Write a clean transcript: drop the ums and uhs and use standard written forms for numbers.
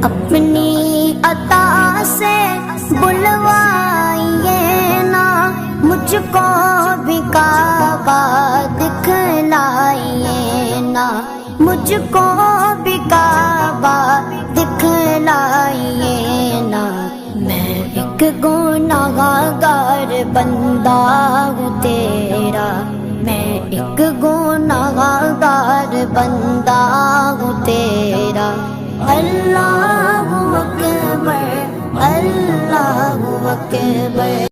अपनी अता से बुलवाइए ना, मुझको भी काबा दिखलाइए ना, मुझको भी काबा दिखलाइए ना। मैं एक गुनाहगार बंदा हूँ तेरा, मैं एक गुनाहगार बंदा हूँ तेरा। अल्लाहु अकबर, अल्लाहु अकबर।